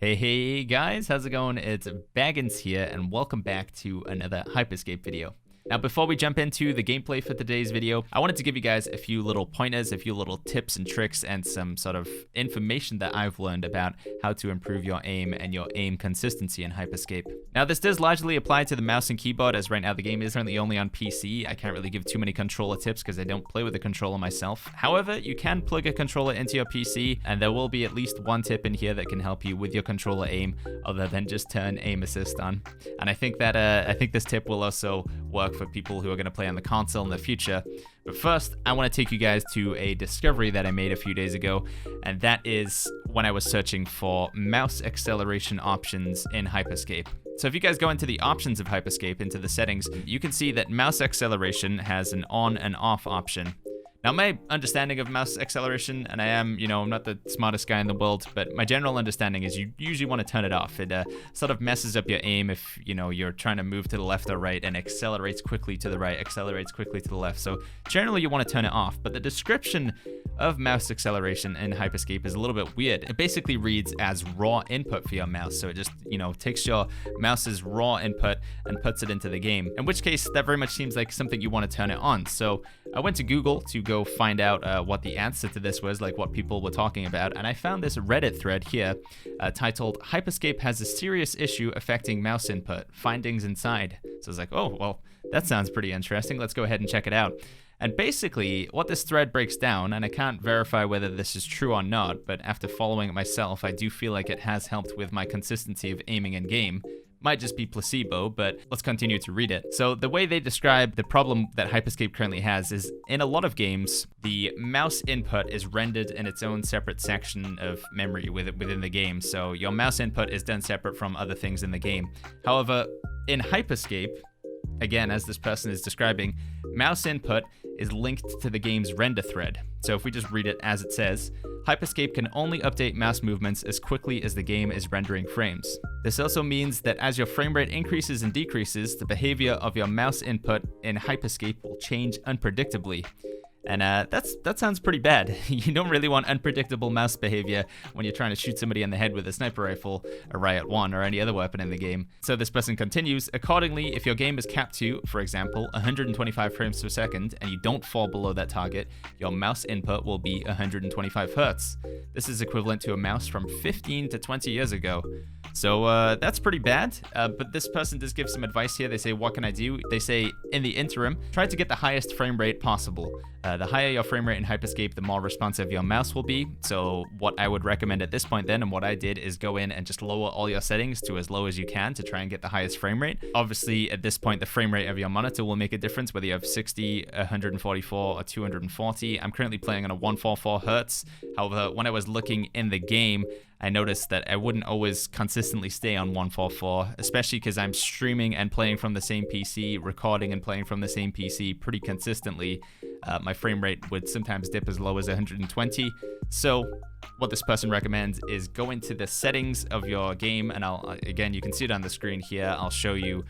Hey guys, how's it going? It's Baggins here, and welcome back to another Hyper Scape video. Now, before we jump into the gameplay for today's video, I wanted to give you guys a few little pointers, a few little tips and tricks, and some sort of information that I've learned about how to improve your aim and your aim consistency in Hyper Scape. Now, this does largely apply to the mouse and keyboard, as right now the game is currently only on PC. I can't really give too many controller tips because I don't play with a controller myself. However, you can plug a controller into your PC, and there will be at least one tip in here that can help you with your controller aim, other than just turn aim assist on. And I think this tip will also work for people who are going to play on the console in the future. But first, I want to take you guys to a discovery that I made a few days ago, and that is when I was searching for mouse acceleration options in Hyper Scape. So if you guys go into the options of Hyper Scape, into the settings, you can see that mouse acceleration has an on and off option. Now, my understanding of mouse acceleration, and I'm not the smartest guy in the world, but my general understanding is you usually want to turn it off. It sort of messes up your aim if, you're trying to move to the left or right and accelerates quickly to the right, accelerates quickly to the left. So generally you want to turn it off, but the description of mouse acceleration in Hyper Scape is a little bit weird. It basically reads as raw input for your mouse. So it just, takes your mouse's raw input and puts it into the game, in which case that very much seems like something you want to turn it on. So I went to Google to go find out what the answer to this was, like what people were talking about, and I found this Reddit thread here titled "Hyper Scape has a serious issue affecting mouse input. Findings inside." So I was like, oh, well, that sounds pretty interesting. Let's go ahead and check it out. And basically, what this thread breaks down, and I can't verify whether this is true or not, but after following it myself, I do feel like it has helped with my consistency of aiming in game. Might just be placebo, but let's continue to read it. So the way they describe the problem that Hyper Scape currently has is, in a lot of games, the mouse input is rendered in its own separate section of memory within the game. So your mouse input is done separate from other things in the game. However, in Hyper Scape, again, as this person is describing, mouse input is linked to the game's render thread. So if we just read it as it says, Hyper Scape can only update mouse movements as quickly as the game is rendering frames. This also means that as your frame rate increases and decreases, the behavior of your mouse input in Hyper Scape will change unpredictably. And that sounds pretty bad. You don't really want unpredictable mouse behavior when you're trying to shoot somebody in the head with a sniper rifle, a Riot 1, or any other weapon in the game. So this person continues, accordingly, if your game is capped to, for example, 125 frames per second, and you don't fall below that target, your mouse input will be 125 Hertz. This is equivalent to a mouse from 15 to 20 years ago. So that's pretty bad, but this person does give some advice here. They say, what can I do? They say, in the interim, try to get the highest frame rate possible. The higher your frame rate in Hyper Scape, the more responsive your mouse will be. So what I would recommend at this point then, and what I did, is go in and just lower all your settings to as low as you can to try and get the highest frame rate. Obviously, at this point, the frame rate of your monitor will make a difference, whether you have 60, 144, or 240. I'm currently playing on a 144 Hertz. However, when I was looking in the game, I noticed that I wouldn't always consistently stay on 144, especially because I'm streaming and playing from the same PC, recording and playing from the same PC pretty consistently. My frame rate would sometimes dip as low as 120. So what this person recommends is go into the settings of your game, and again, you can see it on the screen here. I'll show you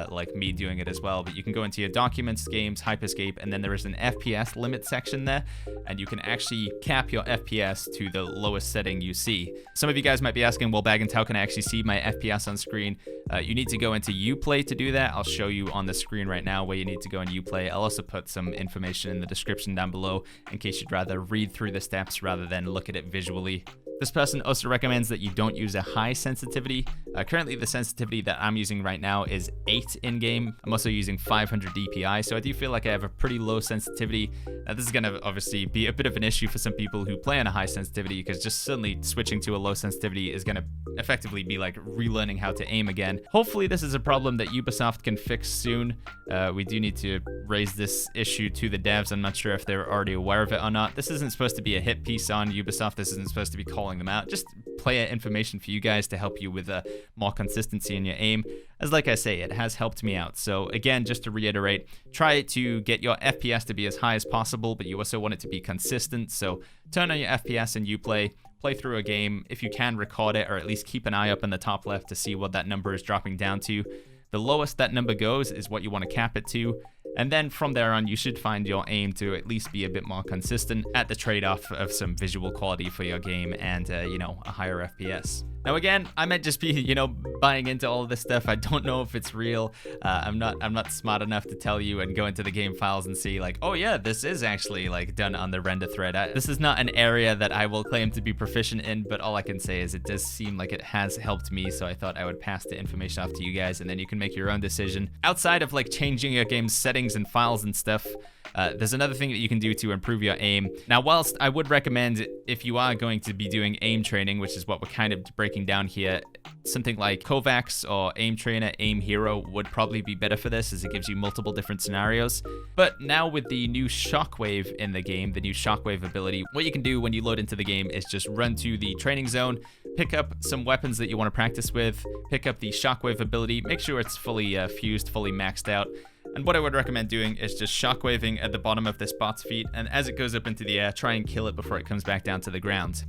like me doing it as well, but you can go into your documents, games, Hyper Scape, and then there is an FPS limit section there, and you can actually cap your FPS to the lowest setting you see. Some of you guys might be asking, well, Baggins, how can I actually see my FPS on screen? You need to go into Uplay to do that. I'll show you on the screen right now where you need to go in Uplay. I'll also put some information in the description down below in case you'd rather read through the steps rather than look at it visually. This person also recommends that you don't use a high sensitivity. Currently, the sensitivity that I'm using right now is 8 in-game. I'm also using 500 DPI, so I do feel like I have a pretty low sensitivity. Now, this is going to obviously be a bit of an issue for some people who play on a high sensitivity, because just suddenly switching to a low sensitivity is going to effectively be like relearning how to aim again. Hopefully, this is a problem that Ubisoft can fix soon. We do need to raise this issue to the devs. I'm not sure if they're already aware of it or not. This isn't supposed to be a hit piece on Ubisoft. This isn't supposed to be calling them out. Just player information for you guys to help you with more consistency in your aim. As like I say, it has helped me out. So again, just to reiterate, try to get your FPS to be as high as possible, but you also want it to be consistent. So turn on your FPS in Uplay, play through a game. If you can, record it, or at least keep an eye up in the top left to see what that number is dropping down to. The lowest that number goes is what you want to cap it to. And then from there on, you should find your aim to at least be a bit more consistent at the trade-off of some visual quality for your game and, you know, a higher FPS. Now again, I might just be, you know, buying into all of this stuff. I don't know if it's real. I'm not smart enough to tell you and go into the game files and see like, oh yeah, this is actually like done on the render thread. This is not an area that I will claim to be proficient in, but all I can say is it does seem like it has helped me, so I thought I would pass the information off to you guys, and then you can make your own decision. Outside of like changing your game's settings and files and stuff, there's another thing that you can do to improve your aim. Now, whilst I would recommend, if you are going to be doing aim training, which is what we're kind of breaking down here, something like Kovacs or Aim Trainer, Aim Hero would probably be better for this, as it gives you multiple different scenarios. But now with the new Shockwave in the game, the new Shockwave ability, what you can do when you load into the game is just run to the training zone, pick up some weapons that you want to practice with, pick up the Shockwave ability, make sure it's fully fused, fully maxed out. And what I would recommend doing is just shockwaving at the bottom of this bot's feet, and as it goes up into the air, try and kill it before it comes back down to the ground.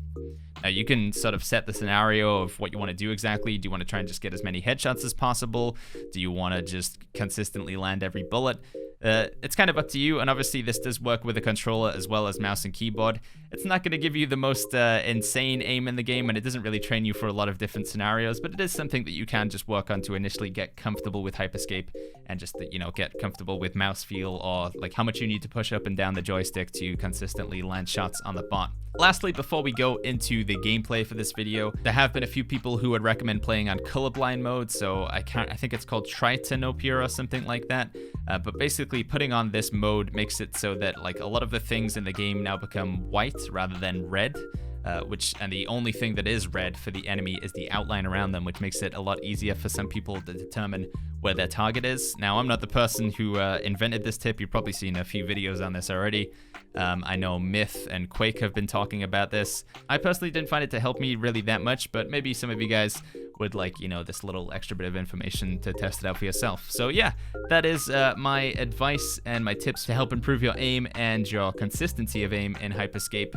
Now you can sort of set the scenario of what you want to do exactly. Do you want to try and just get as many headshots as possible? Do you want to just consistently land every bullet? It's kind of up to you, and obviously this does work with a controller as well as mouse and keyboard. It's not going to give you the most insane aim in the game, and it doesn't really train you for a lot of different scenarios, but it is something that you can just work on to initially get comfortable with Hyper Scape and just, you know, get comfortable with mouse feel, or like how much you need to push up and down the joystick to consistently land shots on the bot. Lastly, before we go into the gameplay for this video, there have been a few people who would recommend playing on Colorblind mode, so I think it's called Tritanopia or something like that. But basically putting on this mode makes it so that like a lot of the things in the game now become white rather than red. And the only thing that is red for the enemy is the outline around them, which makes it a lot easier for some people to determine where their target is. Now, I'm not the person who invented this tip. You've probably seen a few videos on this already. I know Myth and Quake have been talking about this. I personally didn't find it to help me really that much, but maybe some of you guys would like, you know, this little extra bit of information to test it out for yourself. So yeah, that is my advice and my tips to help improve your aim and your consistency of aim in Hyper Scape.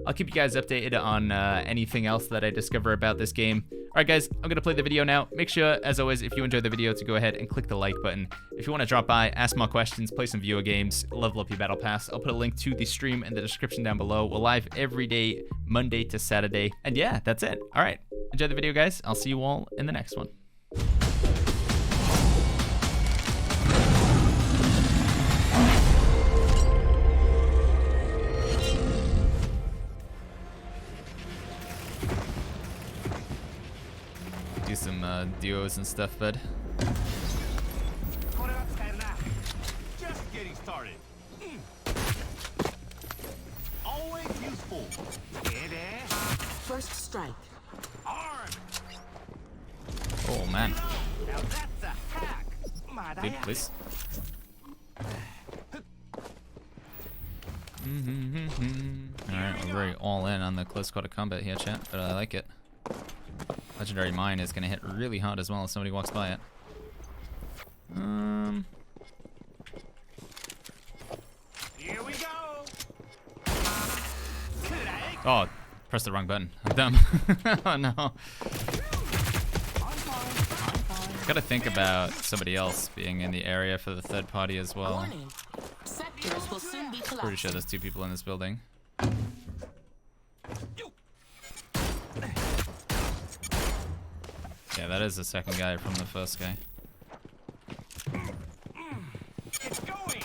I'll keep you guys updated on anything else that I discover about this game. Alright guys, I'm going to play the video now. Make sure, as always, if you enjoyed the video, to go ahead and click the like button. If you want to drop by, ask more questions, play some viewer games, level up your battle pass, I'll put a link to the stream in the description down below. We're live every day, Monday to Saturday. And yeah, that's it. Alright, enjoy the video guys. I'll see you all in the next one. Do some duos and stuff, bud. Just getting started. Always useful. First strike. Arm. Oh man. Now that's a hack. Dude, please. Alright, we're very all in on the close quarter combat here, chat, but I like it. Legendary Mine is gonna hit really hard as well if somebody walks by it. Here we go. Oh, press the wrong button. I'm dumb. Oh no. Gotta think about somebody else being in the area for the third party as well. Warning. Sectors will soon be collapsing. Pretty sure there's two people in this building. Yeah, that is the second guy from the first guy. It's going.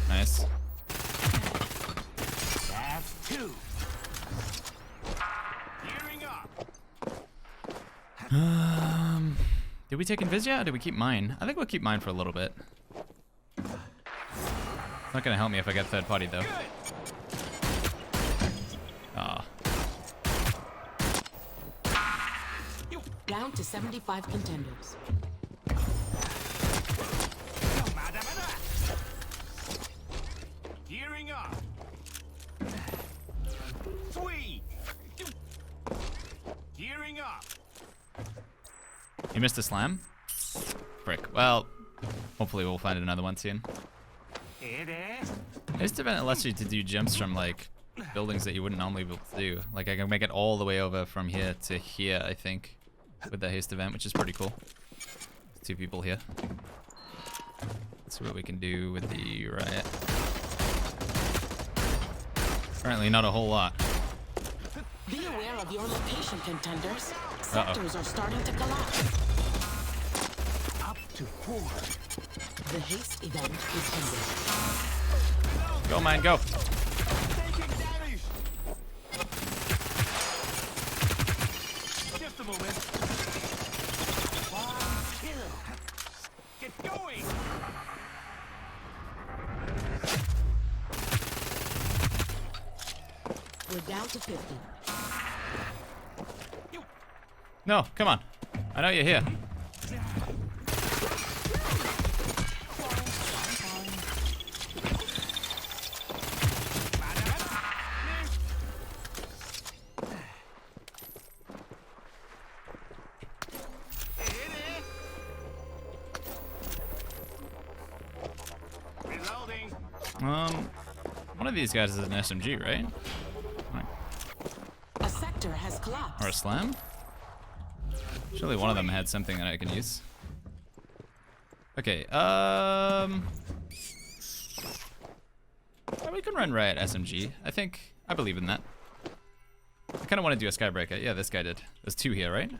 Nice. That's two. Gearing up. Did we take Invis or did we keep mine? I think we'll keep mine for a little bit. It's not gonna help me if I get third party though. Ah. Down to 75 contenders. Gearing up. Sweet. Gearing up. You missed a slam? Frick. Well, hopefully we'll find another one soon. This event allows you to do jumps from like buildings that you wouldn't normally be able to do. Like I can make it all the way over from here to here, I think, with the haste event, which is pretty cool. 2 people here. Let's see what we can do with the riot. Apparently not a whole lot. Be aware of your location, contenders. Sectors are starting to collapse. Up to 4. The haste event is ended. Go, man, go. Taking damage. Just a moment. 1 kill. Get going. We're down to 50. No, come on. I know you're here. Reloading. One of these guys is an SMG, right? A sector has collapsed. Or a slam? Surely one of them had something that I can use. Okay, we can run riot SMG. I believe in that. I kind of want to do a skybreaker. Yeah, this guy did. There's 2 here, right?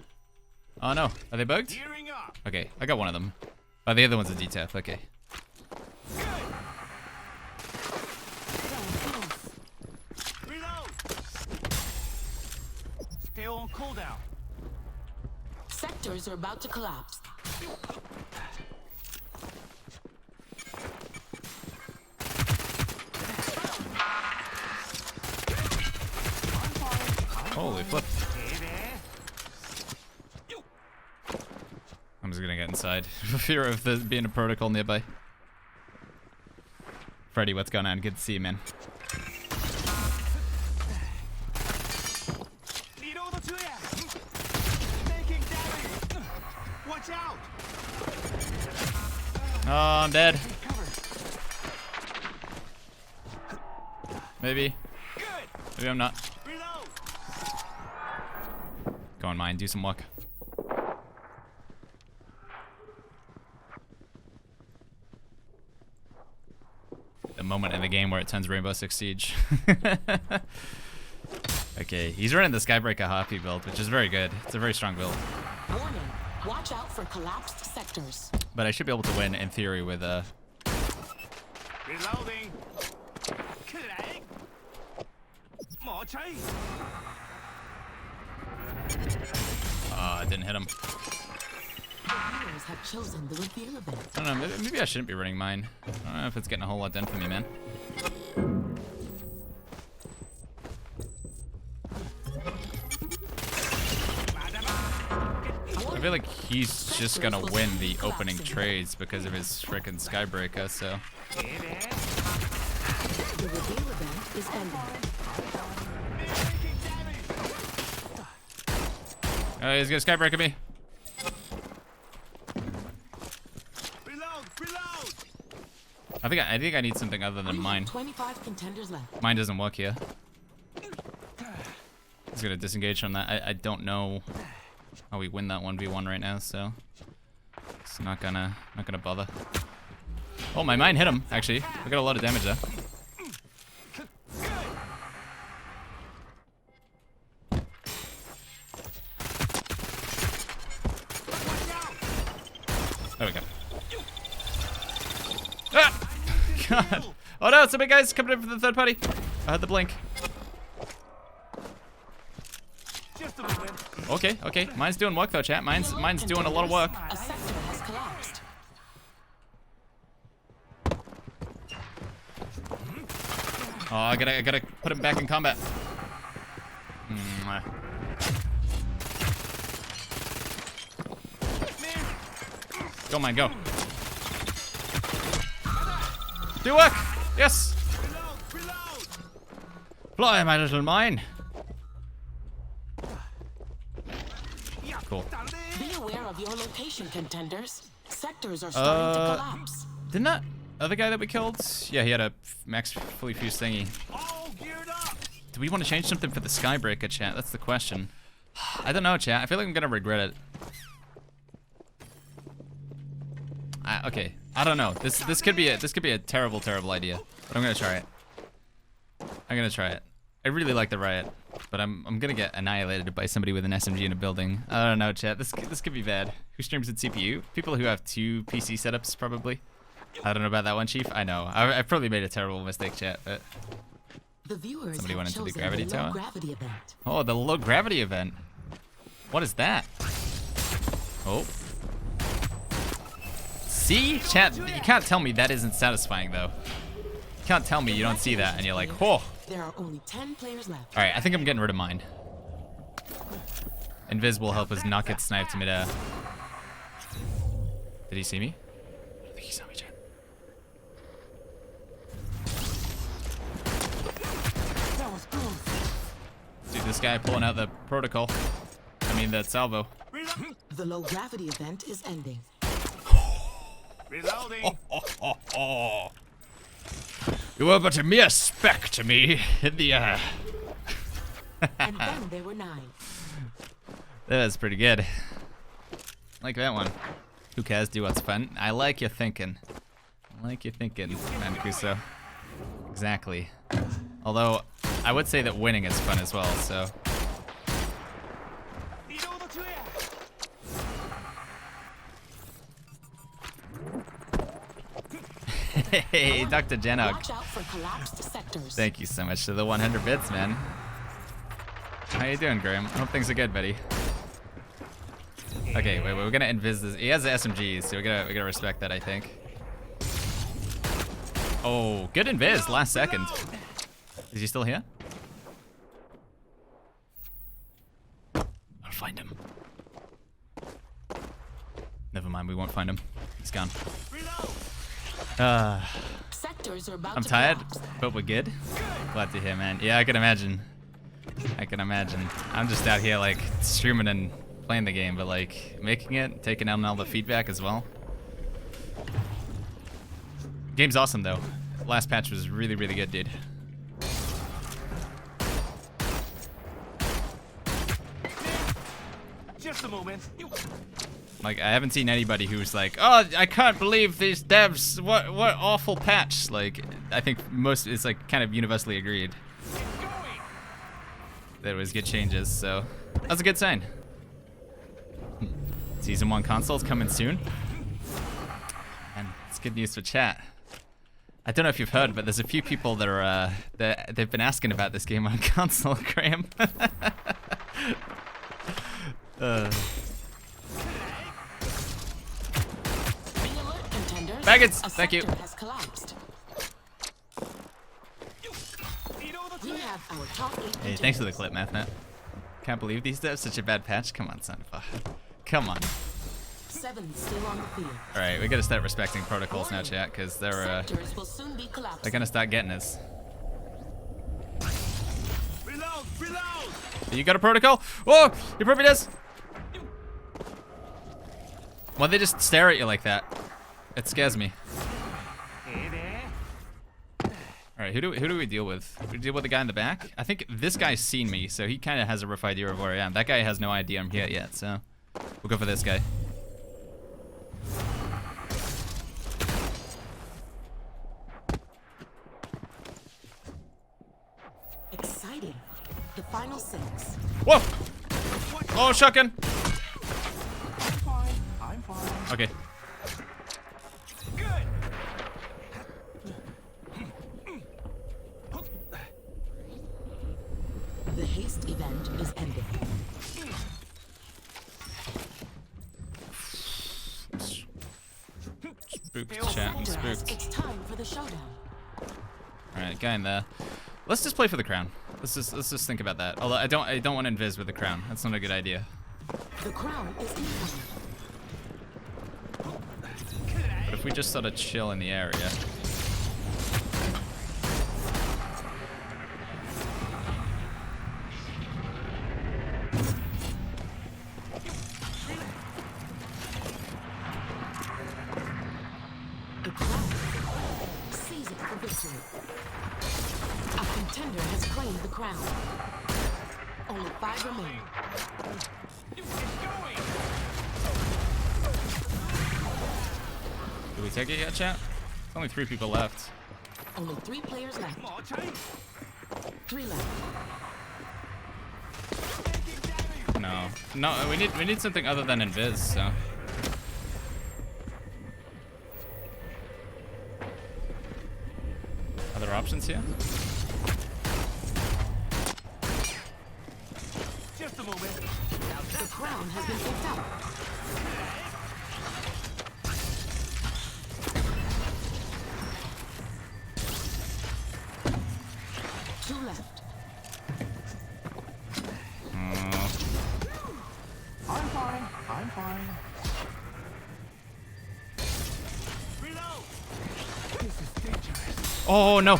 Oh no, are they bugged? Gearing up. Okay, I got one of them. Oh, the other one's a DTF, okay. Reload. Stay on cooldown. Sectors are about to collapse. Holy flip. I'm just gonna get inside for fear of there being a protocol nearby. Freddy, what's going on? Good to see you, man. Watch out! Oh, I'm dead. Maybe. Maybe I'm not. Go on, mine. Do some work. The moment in the game where it turns Rainbow Six Siege. Okay, he's running the Skybreaker Harpy build, which is very good. It's a very strong build. Warning. Watch out for collapsed sectors. But I should be able to win, in theory, with Reloading. Click. More chase. I didn't hit him. The heroes have chosen the reveal event. I don't know, maybe I shouldn't be running mine. I don't know if it's getting a whole lot done for me, man. I feel like he's just gonna win the opening trades because of his frickin' Skybreaker, so. The reveal event is ended. Oh, he's gonna Skybreaker me. Reload. I think I need something other than mine. 25 contenders left. Mine doesn't work here. He's gonna disengage from that. I don't know how we win that 1v1 right now, so it's not gonna bother. Oh, my mine hit him, actually. We got a lot of damage there. There we go. Ah! God. Oh no, some big guys coming in for the third party. I had the blink. Just a moment. Okay. Mine's doing work though, chat. Mine's doing a lot of work. A sector has collapsed. Oh, I gotta put him back in combat. Go, mine, go. Do work! Yes! Reload. Fly, my little mine. Cool. Be aware of your location, contenders. Sectors are starting to collapse. Didn't that other guy that we killed? Yeah, he had a max fully fused thingy. All geared up. Do we want to change something for the Skybreaker, chat? That's the question. I don't know, chat. I feel like I'm gonna regret it. Okay, I don't know. This could be a terrible idea, but I'm gonna try it. I really like the riot, but I'm gonna get annihilated by somebody with an SMG in a building. I don't know, chat. This could be bad. Who streams at CPU? People who have 2 PC setups, probably. I don't know about that one, Chief. I know. I probably made a terrible mistake, chat, but somebody went into the gravity tower. Oh, the low gravity event. What is that? Oh. See, chat. You can't tell me that isn't satisfying, though. You can't tell me you don't see that and you're like, oh. There are only 10 players left. All right, I think I'm getting rid of mine. Invis will help us not get sniped midair. Did he see me? I don't think he saw me, chat. That was close. Dude, this guy pulling out the protocol. I mean, the salvo. The low gravity event is ending. Reloading. You were but a mere speck to me in the air. And then there were 9. That was pretty good. Like that one. Who cares? Do what's fun. I like your thinking. Mancuso. Exactly. Although, I would say that winning is fun as well, so. Hey, Dr. Janog. Watch out for collapsed sectors. Thank you so much for the 100 bits, man. How you doing, Graham? I hope things are good, buddy. Okay, wait, we're gonna invis this. He has the SMGs, so we gotta respect that, I think. Oh, good invis, last second. Is he still here? I'll find him. Never mind, we won't find him. He's gone. Sectors are about I'm to tired, collapse. but we're good. Glad to hear, man. Yeah, I can imagine. I'm just out here, like, streaming and playing the game, but, like, making it, taking down all the feedback as well. Game's awesome, though. Last patch was really, really good, dude. Just a moment. Like, I haven't seen anybody who's like, oh, I can't believe these devs, what awful patch. Like, I think it's like kind of universally agreed that it was good changes, so that's a good sign. Season 1 consoles coming soon. And it's good news for chat. I don't know if you've heard, but there's a few people that are, they've been asking about this game on console, Graham. Baggins, thank you. Has collapsed. We have our top 8 Hey, thanks for the clip, MathNet. Can't believe these devs, such a bad patch. Come on, son. Come on. 7 still on the field. All right, we gotta start respecting protocols now, chat, because they're Will soon be collapsed. gonna start getting us. Reload. You got a protocol? Whoa, he probably does. Why'd they just stare at you like that? It scares me. Hey there. All right, who do we deal with? We deal with the guy in the back? I think this guy's seen me, so he kind of has a rough idea of where I am. That guy has no idea I'm here yet, so we'll go for this guy. Exciting. The final 6. Whoa! Oh, shotgun. I'm fine. Okay. Good. The haste event is ending. Spooked, chat. I'm spooked. It's time for the showdown. All right, guy in there. Let's just play for the crown. Let's just think about that. Although I don't want to invis with the crown. That's not a good idea. The crown is incoming. But if we just sort of chill in the area. The crown. Seize it for victory. A contender has claimed the crown. Only 5 remain. Did we take it yet, chat? Only 3 people left. Only 3 players left. หมอใช้ 3 left. No. No, we need something other than invis, so. Other options here? just a moment The crown has been picked up. Two left. I'm fine I'm fine reload this is dangerous Oh, no.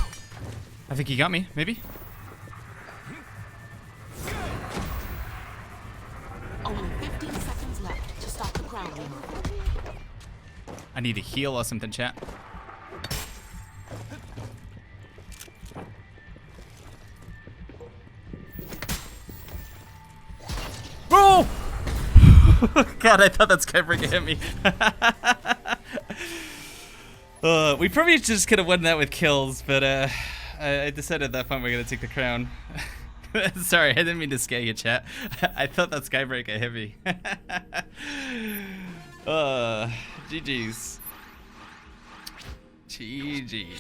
I think he got me, maybe? Only 15 seconds left to stop the crown removal. I need to heal or something, chat. Oh! God, I thought that skybreaker hit me. We probably just could have won that with kills, but I decided at that point we're gonna take the crown. Sorry, I didn't mean to scare you, chat. I thought that skybreaker hit me. GG's. GG's.